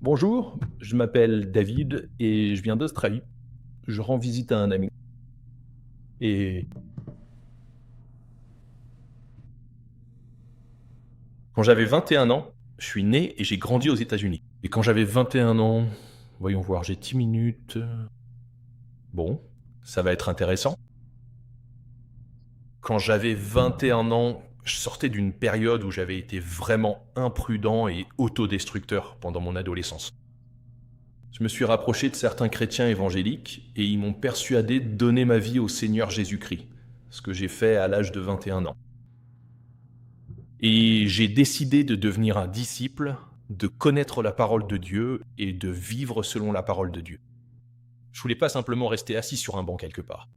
Bonjour, je m'appelle David et je viens d'Australie. Je rends visite à un ami. Et quand j'avais 21 ans, je suis né et j'ai grandi aux États-Unis. Et quand j'avais 21 ans, voyons voir, j'ai 10 minutes. Bon, ça va être intéressant. Quand j'avais 21 ans, je sortais d'une période où j'avais été vraiment imprudent et autodestructeur pendant mon adolescence. Je me suis rapproché de certains chrétiens évangéliques et ils m'ont persuadé de donner ma vie au Seigneur Jésus-Christ, ce que j'ai fait à l'âge de 21 ans. Et j'ai décidé de devenir un disciple, de connaître la parole de Dieu et de vivre selon la parole de Dieu. Je voulais pas simplement rester assis sur un banc quelque part.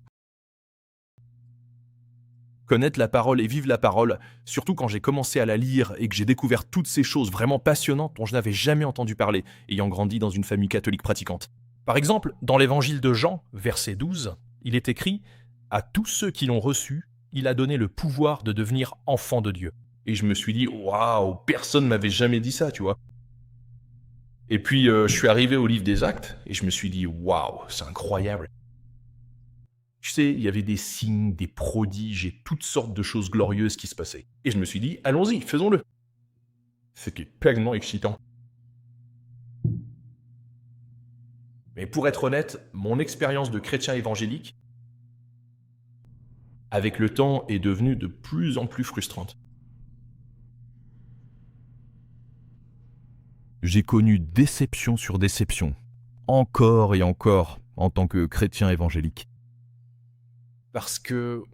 Connaître la parole et vivre la parole, surtout quand j'ai commencé à la lire et que j'ai découvert toutes ces choses vraiment passionnantes dont je n'avais jamais entendu parler, ayant grandi dans une famille catholique pratiquante. Par exemple, dans l'évangile de Jean, verset 12, il est écrit « À tous ceux qui l'ont reçu, il a donné le pouvoir de devenir enfants de Dieu ». Et je me suis dit « Waouh, personne m'avait jamais dit ça, tu vois ». Et puis, je suis arrivé au livre des Actes et je me suis dit « Waouh, c'est incroyable ». Tu sais, il y avait des signes, des prodiges et toutes sortes de choses glorieuses qui se passaient. Et je me suis dit « Allons-y, faisons-le ». C'était pleinement excitant. Mais pour être honnête, mon expérience de chrétien évangélique, avec le temps, est devenue de plus en plus frustrante. J'ai connu déception sur déception, encore et encore, en tant que chrétien évangélique. Parce que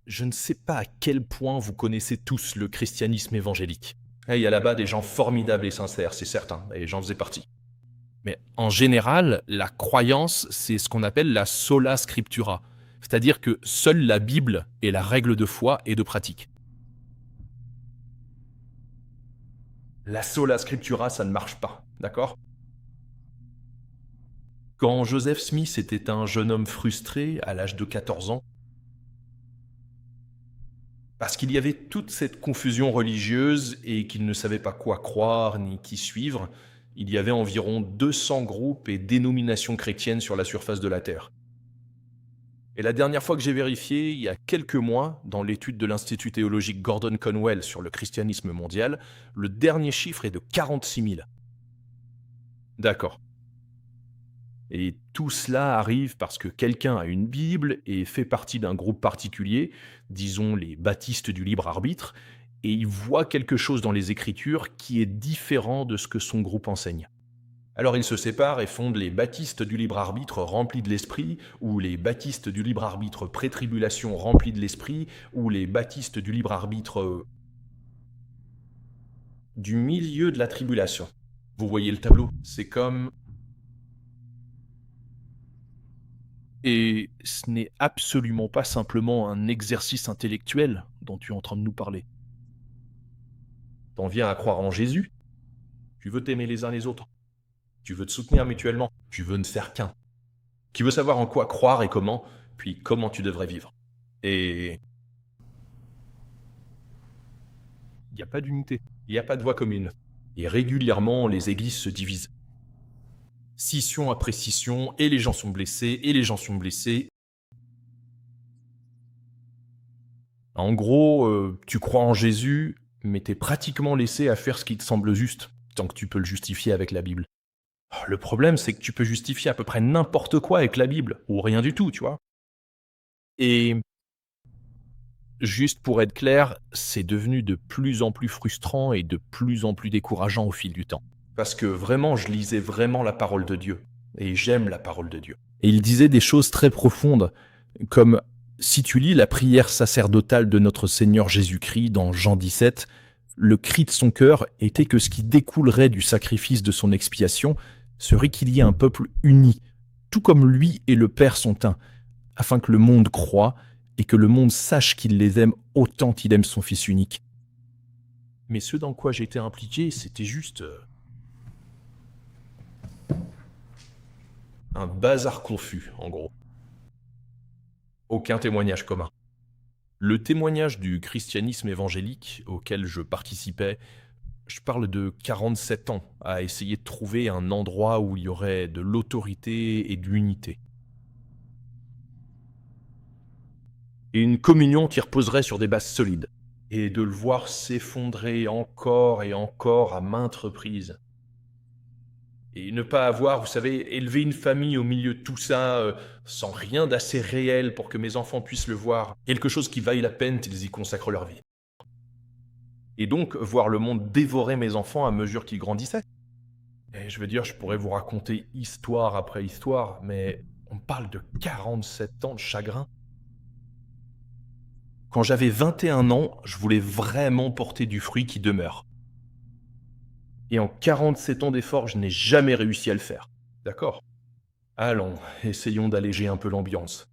je ne sais pas à quel point vous connaissez tous le christianisme évangélique. Il y a là-bas des gens formidables et sincères, c'est certain, et j'en faisais partie. Mais en général, la croyance, c'est ce qu'on appelle la sola scriptura, c'est-à-dire que seule la Bible est la règle de foi et de pratique. La sola scriptura, ça ne marche pas, d'accord? Quand Joseph Smith était un jeune homme frustré à l'âge de 14 ans, parce qu'il y avait toute cette confusion religieuse et qu'il ne savait pas quoi croire ni qui suivre, il y avait environ 200 groupes et dénominations chrétiennes sur la surface de la Terre. Et la dernière fois que j'ai vérifié, il y a quelques mois, dans l'étude de l'Institut théologique Gordon Conwell sur le christianisme mondial, le dernier chiffre est de 46 000. D'accord. Et tout cela arrive parce que quelqu'un a une Bible et fait partie d'un groupe particulier, disons les baptistes du libre arbitre, et il voit quelque chose dans les Écritures qui est différent de ce que son groupe enseigne. Alors il se sépare et fonde les baptistes du libre arbitre remplis de l'esprit, ou les baptistes du libre arbitre pré-tribulation remplis de l'esprit, ou les baptistes du libre arbitre du milieu de la tribulation. Vous voyez le tableau? C'est comme... Et ce n'est absolument pas simplement un exercice intellectuel dont tu es en train de nous parler. T'en viens à croire en Jésus? Tu veux t'aimer les uns les autres? Tu veux te soutenir mutuellement? Tu veux ne faire qu'un? Tu veux savoir en quoi croire et comment, puis comment tu devrais vivre? Et il n'y a pas d'unité, il n'y a pas de voie commune. Et régulièrement, les églises se divisent. Scission après scission, et les gens sont blessés, et les gens sont blessés. En gros, tu crois en Jésus, mais t'es pratiquement laissé à faire ce qui te semble juste, tant que tu peux le justifier avec la Bible. Le problème, c'est que tu peux justifier à peu près n'importe quoi avec la Bible, ou rien du tout, tu vois. Et juste pour être clair, c'est devenu de plus en plus frustrant et de plus en plus décourageant au fil du temps. Parce que vraiment, je lisais vraiment la parole de Dieu. Et j'aime la parole de Dieu. Et il disait des choses très profondes, comme si tu lis la prière sacerdotale de notre Seigneur Jésus-Christ dans Jean 17, le cri de son cœur était que ce qui découlerait du sacrifice de son expiation serait qu'il y ait un peuple uni, tout comme lui et le Père sont un, afin que le monde croie et que le monde sache qu'il les aime autant qu'il aime son Fils unique. Mais ce dans quoi j'étais impliqué, c'était juste un bazar confus, en gros. Aucun témoignage commun. Le témoignage du christianisme évangélique auquel je participais Je parle de 47 ans à essayer de trouver un endroit où il y aurait de l'autorité et de l'unité. Et une communion qui reposerait sur des bases solides. Et de le voir s'effondrer encore et encore à maintes reprises. Et ne pas avoir, vous savez, élevé une famille au milieu de tout ça, sans rien d'assez réel pour que mes enfants puissent le voir. Quelque chose qui vaille la peine qu'ils y consacrent leur vie. Et donc, voir le monde dévorer mes enfants à mesure qu'ils grandissaient. Et je veux dire, je pourrais vous raconter histoire après histoire, mais on parle de 47 ans de chagrin. Quand j'avais 21 ans, je voulais vraiment porter du fruit qui demeure. Et en 47 ans d'efforts, je n'ai jamais réussi à le faire. D'accord? Allons, essayons d'alléger un peu l'ambiance.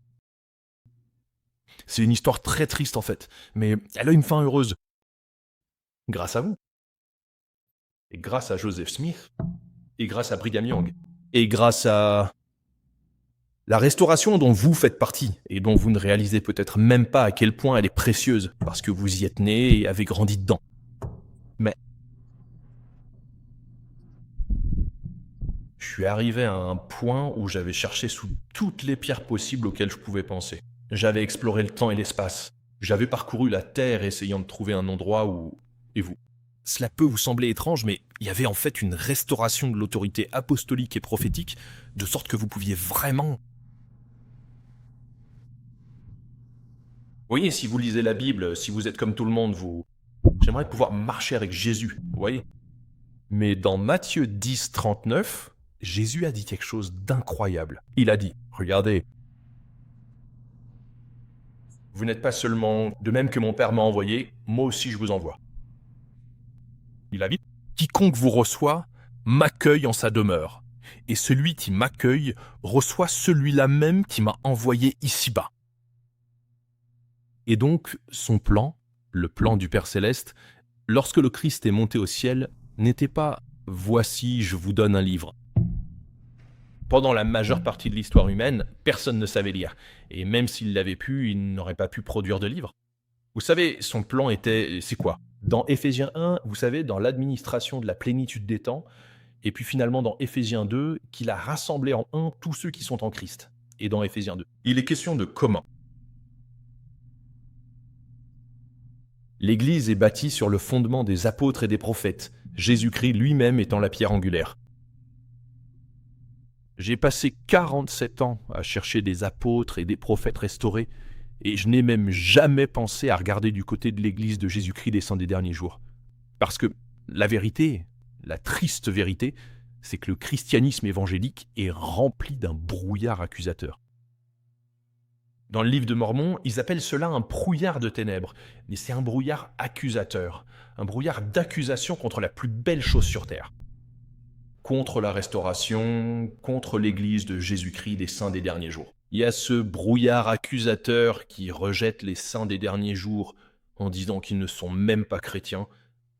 C'est une histoire très triste en fait, mais elle a une fin heureuse. Grâce à vous. Et grâce à Joseph Smith. Et grâce à Brigham Young. Et grâce à la restauration dont vous faites partie, et dont vous ne réalisez peut-être même pas à quel point elle est précieuse, parce que vous y êtes né et avez grandi dedans. Mais je suis arrivé à un point où j'avais cherché sous toutes les pierres possibles auxquelles je pouvais penser. J'avais exploré le temps et l'espace. J'avais parcouru la Terre essayant de trouver un endroit où... Et vous? Cela peut vous sembler étrange, mais il y avait en fait une restauration de l'autorité apostolique et prophétique, de sorte que vous pouviez vraiment... Vous voyez, si vous lisez la Bible, si vous êtes comme tout le monde, vous... J'aimerais pouvoir marcher avec Jésus, vous voyez? Mais dans Matthieu 10, 39, Jésus a dit quelque chose d'incroyable. Il a dit, regardez, vous n'êtes pas seulement, de même que mon Père m'a envoyé, moi aussi je vous envoie. Il a dit, quiconque vous reçoit m'accueille en sa demeure, et celui qui m'accueille reçoit celui-là même qui m'a envoyé ici-bas. Et donc, son plan, le plan du Père Céleste, lorsque le Christ est monté au ciel, n'était pas « voici, je vous donne un livre ». Pendant la majeure partie de l'histoire humaine, personne ne savait lire. Et même s'il l'avait pu, il n'aurait pas pu produire de livre. Vous savez, son plan était... C'est quoi? Dans Éphésiens 1, vous savez, dans l'administration de la plénitude des temps, et puis finalement dans Éphésiens 2, qu'il a rassemblé en un tous ceux qui sont en Christ. Et dans Éphésiens 2. Il est question de comment. L'Église est bâtie sur le fondement des apôtres et des prophètes, Jésus-Christ lui-même étant la pierre angulaire. J'ai passé 47 ans à chercher des apôtres et des prophètes restaurés, et je n'ai même jamais pensé à regarder du côté de l'Église de Jésus-Christ des saints des derniers jours. Parce que la vérité, la triste vérité, c'est que le christianisme évangélique est rempli d'un brouillard accusateur. Dans le livre de Mormon, ils appellent cela un brouillard de ténèbres, mais c'est un brouillard accusateur, un brouillard d'accusation contre la plus belle chose sur terre. Contre la restauration, contre l'Église de Jésus-Christ des saints des derniers jours. Il y a ce brouillard accusateur qui rejette les saints des derniers jours en disant qu'ils ne sont même pas chrétiens,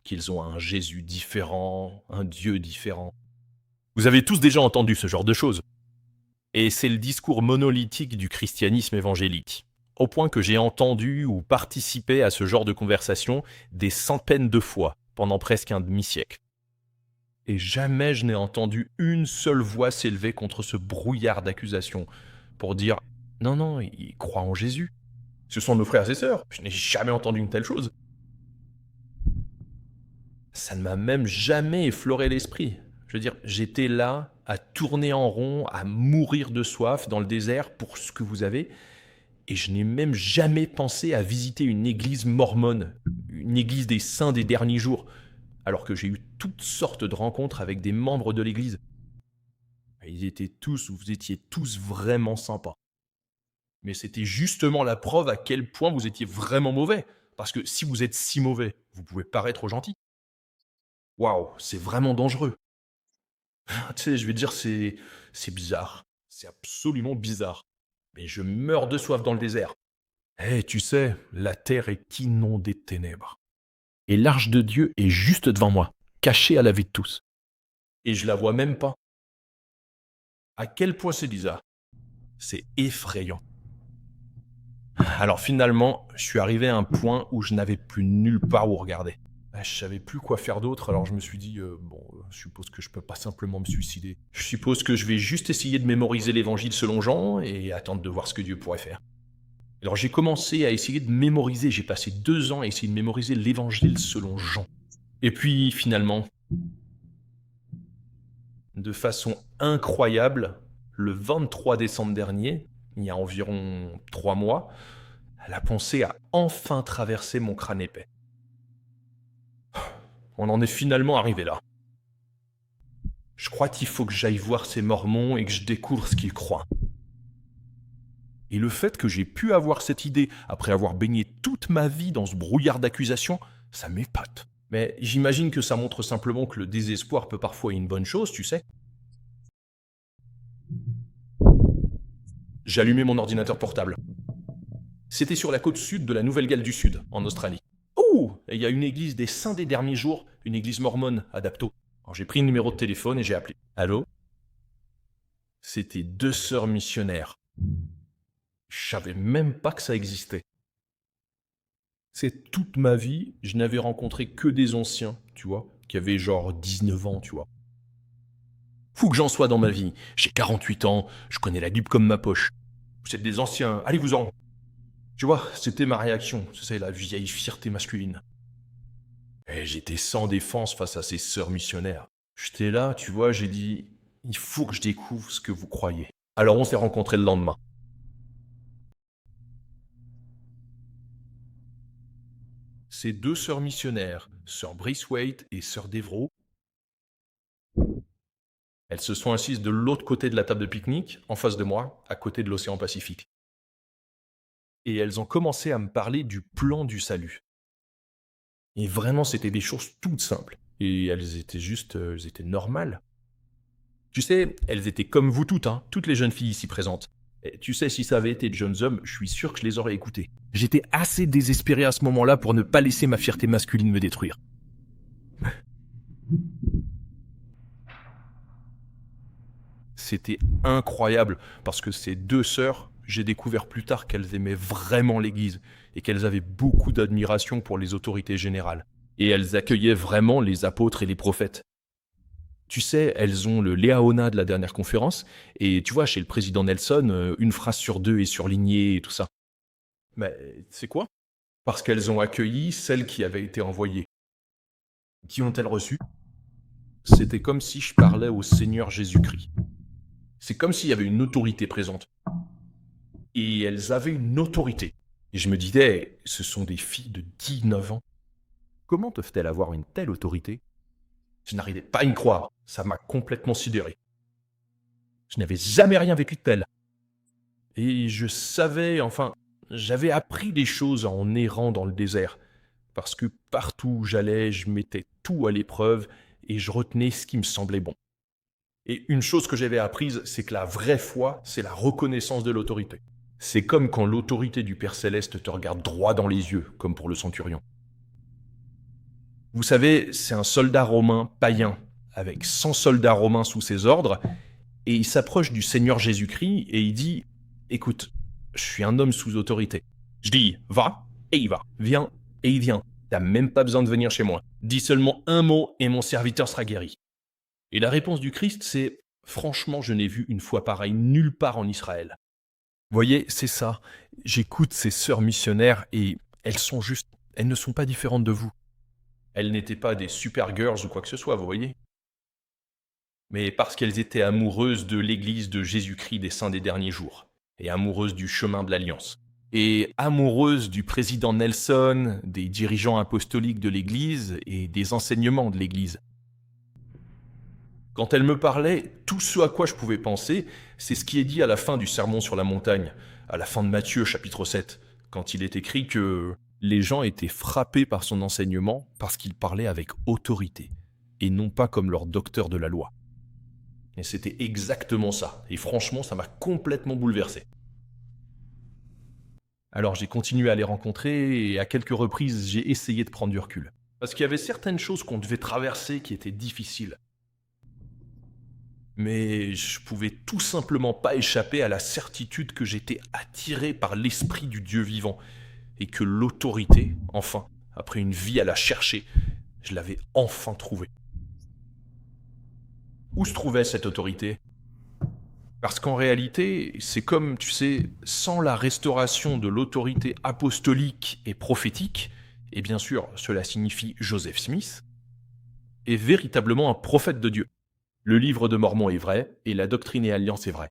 qu'ils ont un Jésus différent, un Dieu différent. Vous avez tous déjà entendu ce genre de choses. Et c'est le discours monolithique du christianisme évangélique. Au point que j'ai entendu ou participé à ce genre de conversation des centaines de fois pendant presque un demi-siècle. Et jamais je n'ai entendu une seule voix s'élever contre ce brouillard d'accusation pour dire « Non, non, ils croient en Jésus. Ce sont nos frères et sœurs. Je n'ai jamais entendu une telle chose. » Ça ne m'a même jamais effleuré l'esprit. Je veux dire, j'étais là à tourner en rond, à mourir de soif dans le désert pour ce que vous avez, et je n'ai même jamais pensé à visiter une église mormone, une église des saints des derniers jours, alors que j'ai eu toutes sortes de rencontres avec des membres de l'église. Ils étaient tous, vous étiez tous vraiment sympas. Mais c'était justement la preuve à quel point vous étiez vraiment mauvais. Parce que si vous êtes si mauvais, vous pouvez paraître gentil. Waouh, c'est vraiment dangereux. Tu sais, je vais te dire, c'est bizarre. C'est absolument bizarre. Mais je meurs de soif dans le désert. Eh, tu sais, la terre est inondée de ténèbres. Et l'arche de Dieu est juste devant moi, cachée à la vue de tous. Et je la vois même pas. À quel point c'est bizarre. C'est effrayant. Alors finalement, je suis arrivé à un point où je n'avais plus nulle part où regarder. Je savais plus quoi faire d'autre, alors je me suis dit, je suppose que je peux pas simplement me suicider. Je suppose que je vais juste essayer de mémoriser l'évangile selon Jean et attendre de voir ce que Dieu pourrait faire. Alors j'ai commencé à essayer de mémoriser, j'ai passé 2 ans à essayer de mémoriser l'évangile selon Jean. Et puis finalement, de façon incroyable, le 23 décembre dernier, il y a environ 3 mois, la pensée a enfin traversé mon crâne épais. On en est finalement arrivé là. Je crois qu'il faut que j'aille voir ces mormons et que je découvre ce qu'ils croient. Et le fait que j'ai pu avoir cette idée après avoir baigné toute ma vie dans ce brouillard d'accusations, ça m'épate. Mais j'imagine que ça montre simplement que le désespoir peut parfois être une bonne chose, tu sais. J'ai allumé mon ordinateur portable. C'était sur la côte sud de la Nouvelle-Galles du Sud, en Australie. Oh, et il y a une église des Saints des Derniers Jours, une église mormone à Dapto. Alors j'ai pris le numéro de téléphone et j'ai appelé. Allô? C'était 2 sœurs missionnaires. Je savais même pas que ça existait. C'est toute ma vie, je n'avais rencontré que des anciens, tu vois, qui avaient genre 19 ans, tu vois. Fou que j'en sois dans ma vie. J'ai 48 ans, je connais la Bible comme ma poche. Vous êtes des anciens, allez-vous-en. Tu vois, c'était ma réaction, c'est la vieille fierté masculine. Et j'étais sans défense face à ces sœurs missionnaires. J'étais là, tu vois, j'ai dit, il faut que je découvre ce que vous croyez. Alors on s'est rencontrés le lendemain. Ces 2 sœurs missionnaires, sœur Braithwaite et sœur Devereux, elles se sont assises de l'autre côté de la table de pique-nique, en face de moi, à côté de l'océan Pacifique. Et elles ont commencé à me parler du plan du salut. Et vraiment, c'était des choses toutes simples. Et elles étaient normales. Tu sais, elles étaient comme vous toutes, hein, toutes les jeunes filles ici présentes. Et tu sais, si ça avait été de jeunes hommes, je suis sûr que je les aurais écoutées. J'étais assez désespéré à ce moment-là pour ne pas laisser ma fierté masculine me détruire. C'était incroyable, parce que ces 2 sœurs, j'ai découvert plus tard qu'elles aimaient vraiment l'Église et qu'elles avaient beaucoup d'admiration pour les autorités générales. Et elles accueillaient vraiment les apôtres et les prophètes. Tu sais, elles ont le Léaona de la dernière conférence, et tu vois, chez le président Nelson, une phrase sur 2 est surlignée et tout ça. Mais c'est quoi? Parce qu'elles ont accueilli celle qui avait été envoyée. Qui ont-elles reçu? C'était comme si je parlais au Seigneur Jésus-Christ. C'est comme s'il y avait une autorité présente. Et elles avaient une autorité. Et je me disais, ce sont des filles de 19 ans. Comment peuvent-elles avoir une telle autorité? Je n'arrivais pas à y croire. Ça m'a complètement sidéré. Je n'avais jamais rien vécu de tel. Et je savais, enfin, j'avais appris des choses en errant dans le désert. Parce que partout où j'allais, je mettais tout à l'épreuve et je retenais ce qui me semblait bon. Et une chose que j'avais apprise, c'est que la vraie foi, c'est la reconnaissance de l'autorité. C'est comme quand l'autorité du Père Céleste te regarde droit dans les yeux, comme pour le centurion. Vous savez, c'est un soldat romain païen, avec 100 soldats romains sous ses ordres, et il s'approche du Seigneur Jésus-Christ et il dit « Écoute, je suis un homme sous autorité. Je dis « Va » et il va. « Viens » et il vient. T'as même pas besoin de venir chez moi. Dis seulement un mot et mon serviteur sera guéri. » Et la réponse du Christ, c'est « Franchement, je n'ai vu une foi pareille nulle part en Israël. » Vous voyez, c'est ça. J'écoute ces sœurs missionnaires et elles ne sont pas différentes de vous. Elles n'étaient pas des super girls ou quoi que ce soit, vous voyez. Mais parce qu'elles étaient amoureuses de l'Église de Jésus-Christ des Saints des Derniers Jours, et amoureuses du chemin de l'Alliance, et amoureuses du président Nelson, des dirigeants apostoliques de l'Église et des enseignements de l'Église. Quand elles me parlaient, tout ce à quoi je pouvais penser, c'est ce qui est dit à la fin du Sermon sur la montagne, à la fin de Matthieu chapitre 7, quand il est écrit que les gens étaient frappés par son enseignement parce qu'il parlait avec autorité, et non pas comme leur docteur de la loi. Et c'était exactement ça, et franchement, ça m'a complètement bouleversé. Alors j'ai continué à les rencontrer, et à quelques reprises, j'ai essayé de prendre du recul. Parce qu'il y avait certaines choses qu'on devait traverser qui étaient difficiles. Mais je pouvais tout simplement pas échapper à la certitude que j'étais attiré par l'esprit du Dieu vivant, et que l'autorité, enfin, après une vie à la chercher, Je l'avais enfin trouvée. Où se trouvait cette autorité ? Parce qu'en réalité, c'est comme, tu sais, sans la restauration de l'autorité apostolique et prophétique, et bien sûr, cela signifie Joseph Smith, est véritablement un prophète de Dieu. Le livre de Mormon est vrai, et la doctrine et alliance est vraie.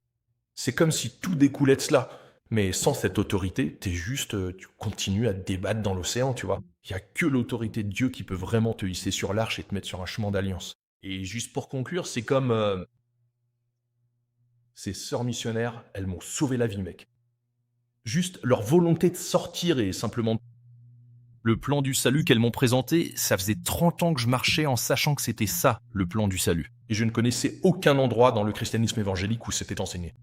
C'est comme si tout découlait de cela. Mais sans cette autorité, tu continues à te débattre dans l'océan, tu vois. Il n'y a que l'autorité de Dieu qui peut vraiment te hisser sur l'arche et te mettre sur un chemin d'alliance. Et juste pour conclure, c'est comme... ces sœurs missionnaires, elles m'ont sauvé la vie, mec. Juste leur volonté de sortir et simplement... Le plan du salut qu'elles m'ont présenté, ça faisait 30 ans que je marchais en sachant que c'était ça, le plan du salut. Et je ne connaissais aucun endroit dans le christianisme évangélique où c'était enseigné.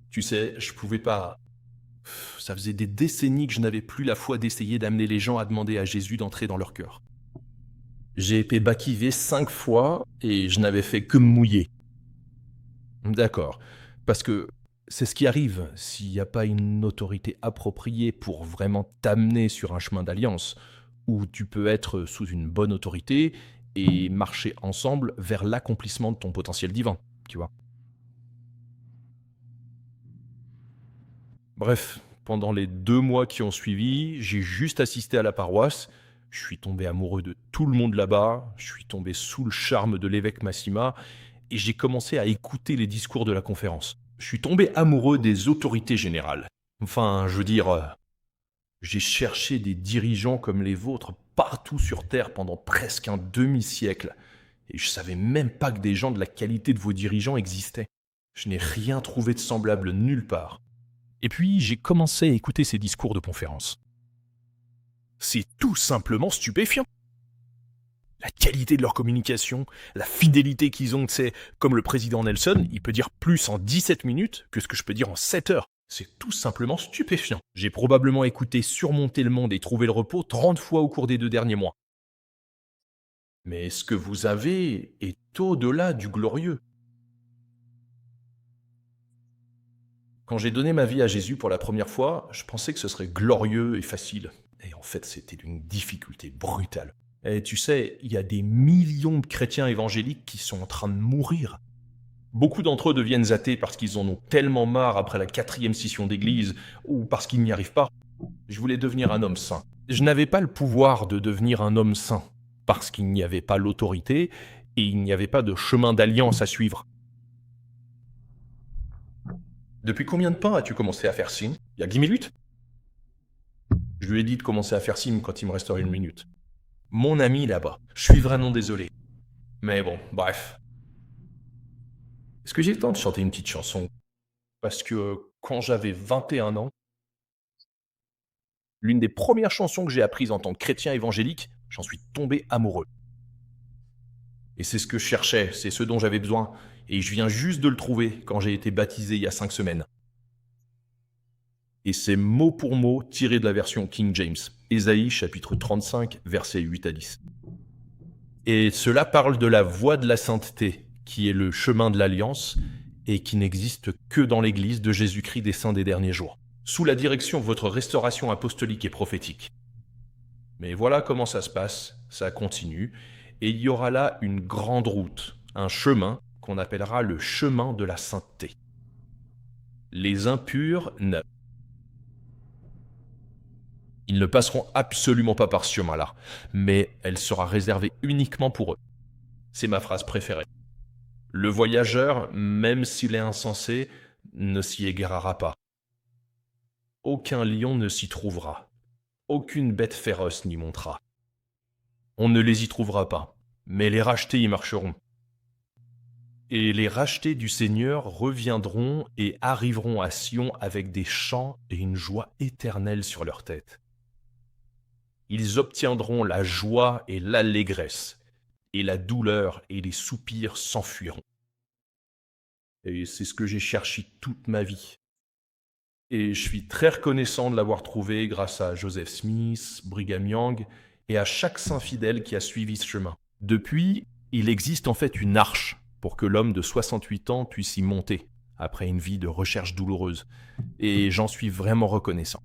Tu sais, je pouvais pas... Ça faisait des décennies que je n'avais plus la foi d'essayer d'amener les gens à demander à Jésus d'entrer dans leur cœur. J'ai été baptisé 5 fois et je n'avais fait que me mouiller. D'accord. Parce que c'est ce qui arrive s'il n'y a pas une autorité appropriée pour vraiment t'amener sur un chemin d'alliance, où tu peux être sous une bonne autorité et marcher ensemble vers l'accomplissement de ton potentiel divin, tu vois. Bref, pendant les 2 mois qui ont suivi, j'ai juste assisté à la paroisse. Je suis tombé amoureux de tout le monde là-bas, je suis tombé sous le charme de l'évêque Massima, et j'ai commencé à écouter les discours de la conférence. Je suis tombé amoureux des autorités générales. Enfin, je veux dire, j'ai cherché des dirigeants comme les vôtres partout sur Terre pendant presque un demi-siècle, et je savais même pas que des gens de la qualité de vos dirigeants existaient. Je n'ai rien trouvé de semblable nulle part. Et puis, j'ai commencé à écouter ces discours de conférence. C'est tout simplement stupéfiant. La qualité de leur communication, la fidélité qu'ils ont, c'est comme le président Nelson, il peut dire plus en 17 minutes que ce que je peux dire en 7 heures. C'est tout simplement stupéfiant. J'ai probablement écouté Surmonter le monde et Trouver le repos 30 fois au cours des 2 derniers mois. Mais ce que vous avez est au-delà du glorieux. Quand j'ai donné ma vie à Jésus pour la première fois, je pensais que ce serait glorieux et facile. Et en fait, c'était d'une difficulté brutale. Et tu sais, il y a des millions de chrétiens évangéliques qui sont en train de mourir. Beaucoup d'entre eux deviennent athées parce qu'ils en ont tellement marre après la 4e scission d'église, ou parce qu'ils n'y arrivent pas. Je voulais devenir un homme saint. Je n'avais pas le pouvoir de devenir un homme saint, parce qu'il n'y avait pas l'autorité, et il n'y avait pas de chemin d'alliance à suivre. Depuis combien de temps as-tu commencé à faire sim ? Il y a 10 minutes ? Je lui ai dit de commencer à faire sim quand il me resterait 1 minute. Mon ami là-bas, je suis vraiment désolé. Mais bon, bref. Est-ce que j'ai le temps de chanter une petite chanson ? Parce que quand j'avais 21 ans, l'une des premières chansons que j'ai apprises en tant que chrétien évangélique, j'en suis tombé amoureux. Et c'est ce que je cherchais, c'est ce dont j'avais besoin. Et je viens juste de le trouver quand j'ai été baptisé il y a 5 semaines. Et c'est mot pour mot tiré de la version King James, Ésaïe chapitre 35, versets 8 à 10. Et cela parle de la voie de la sainteté, qui est le chemin de l'alliance, et qui n'existe que dans l'Église de Jésus-Christ des saints des derniers jours, sous la direction de votre restauration apostolique et prophétique. Mais voilà comment ça se passe, ça continue, et il y aura là une grande route, un chemin qu'on appellera le chemin de la sainteté. Les impurs ils ne passeront absolument pas par ce chemin-là, mais elle sera réservée uniquement pour eux. C'est ma phrase préférée. Le voyageur, même s'il est insensé, ne s'y égarera pas. Aucun lion ne s'y trouvera. Aucune bête féroce n'y montera. On ne les y trouvera pas, mais les rachetés y marcheront. Et les rachetés du Seigneur reviendront et arriveront à Sion avec des chants et une joie éternelle sur leur tête. Ils obtiendront la joie et l'allégresse, et la douleur et les soupirs s'enfuiront. Et c'est ce que j'ai cherché toute ma vie. Et je suis très reconnaissant de l'avoir trouvé grâce à Joseph Smith, Brigham Young, et à chaque saint fidèle qui a suivi ce chemin. Depuis, il existe en fait une arche pour que l'homme de 68 ans puisse y monter, après une vie de recherche douloureuse. Et j'en suis vraiment reconnaissant.